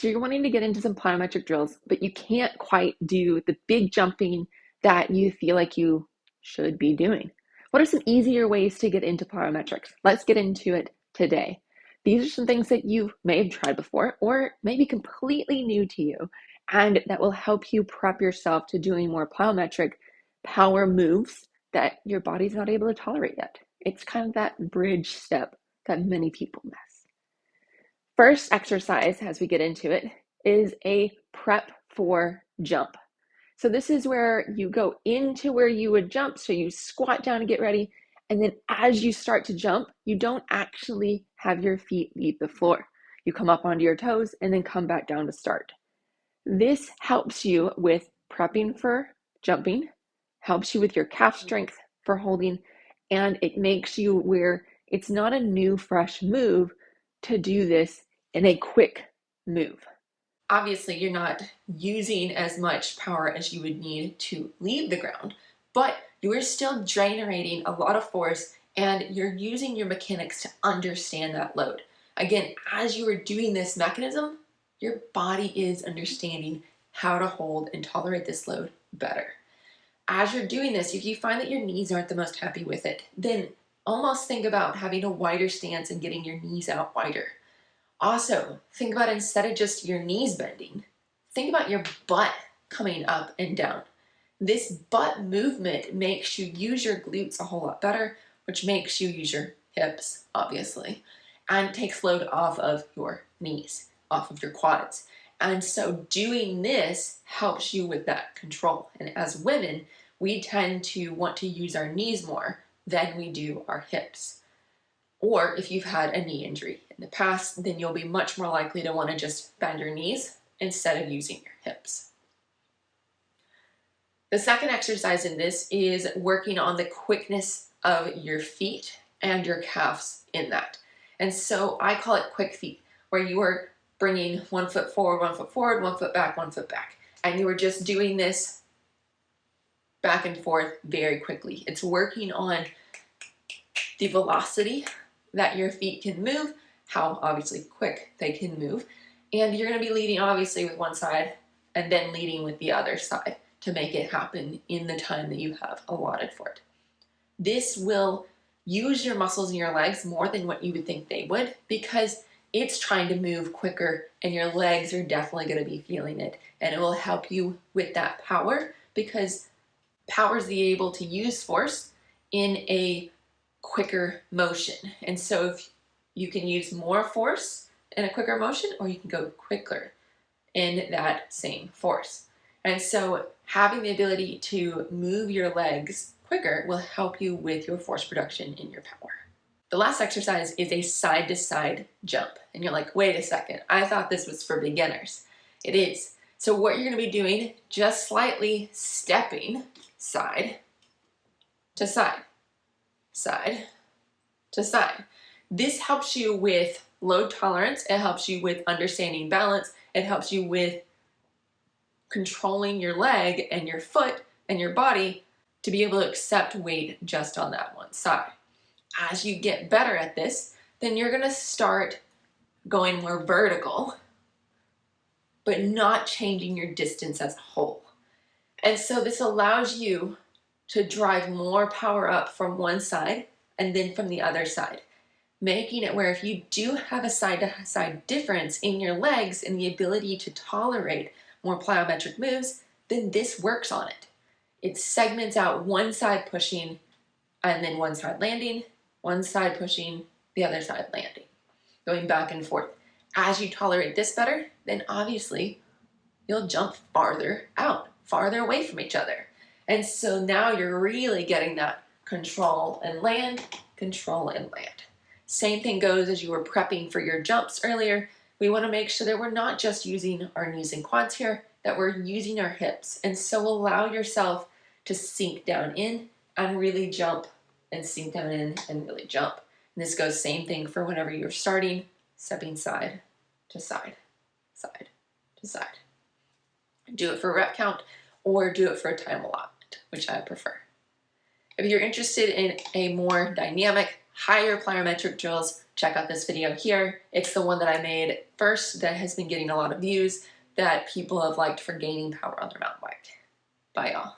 So you're wanting to get into some plyometric drills, but you can't quite do the big jumping that you feel like you should be doing. What are some easier ways to get into plyometrics? Let's get into it today. These are some things that you may have tried before or may be completely new to you, and that will help you prep yourself to doing more plyometric power moves that your body's not able to tolerate yet. It's kind of that bridge step that many people miss. First exercise, as we get into it, is a prep for jump. So this is where you go into where you would jump. So you squat down and get ready. And then as you start to jump, you don't actually have your feet leave the floor. You come up onto your toes and then come back down to start. This helps you with prepping for jumping, helps you with your calf strength for holding, and it makes you where it's not a new, fresh move to do this in a quick move. Obviously, you're not using as much power as you would need to leave the ground, but you are still generating a lot of force and you're using your mechanics to understand that load. Again, as you are doing this mechanism, your body is understanding how to hold and tolerate this load better. As you're doing this, if you find that your knees aren't the most happy with it, then almost think about having a wider stance and getting your knees out wider. Also, think about instead of just your knees bending, think about your butt coming up and down. This butt movement makes you use your glutes a whole lot better, which makes you use your hips, obviously, and takes load off of your knees, off of your quads. And so doing this helps you with that control. And as women, we tend to want to use our knees more than we do our hips. Or if you've had a knee injury in the past, then you'll be much more likely to want to just bend your knees instead of using your hips. The second exercise in this is working on the quickness of your feet and your calves in that. And so I call it quick feet, where you are bringing 1 foot forward, 1 foot forward, 1 foot back, 1 foot back. And you are just doing this back and forth very quickly. It's working on the velocity that your feet can move, how obviously quick they can move, and you're going to be leading obviously with one side and then leading with the other side to make it happen in the time that you have allotted for it. This will use your muscles in your legs more than what you would think they would because it's trying to move quicker and your legs are definitely going to be feeling it, and it will help you with that power because power is the able to use force in a quicker motion. And so if you can use more force in a quicker motion, or you can go quicker in that same force. And so having the ability to move your legs quicker will help you with your force production in your power. The last exercise is a side-to-side jump. And you're like, wait a second, I thought this was for beginners. It is. So what you're going to be doing, just slightly stepping side to side. Side to side. This helps you with load tolerance. It helps you with understanding balance. It helps you with controlling your leg and your foot and your body to be able to accept weight just on that one side. As you get better at this, then you're going to start going more vertical, but not changing your distance as a whole. And so this allows you to drive more power up from one side and then from the other side, making it where if you do have a side-to-side difference in your legs and the ability to tolerate more plyometric moves, then this works on it. It segments out one side pushing and then one side landing, one side pushing, the other side landing, going back and forth. As you tolerate this better, then obviously you'll jump farther out, farther away from each other. And so now you're really getting that control and land, control and land. Same thing goes as you were prepping for your jumps earlier. We want to make sure that we're not just using our knees and quads here, that we're using our hips. And so allow yourself to sink down in and really jump and sink down in and really jump. And this goes same thing for whenever you're starting, stepping side to side, side to side. Do it for a rep count or do it for a time allotment, which I prefer. If you're interested in a more dynamic higher plyometric drills, check out this video here. It's the one that I made first that has been getting a lot of views that people have liked for gaining power on their mountain bike. Bye y'all.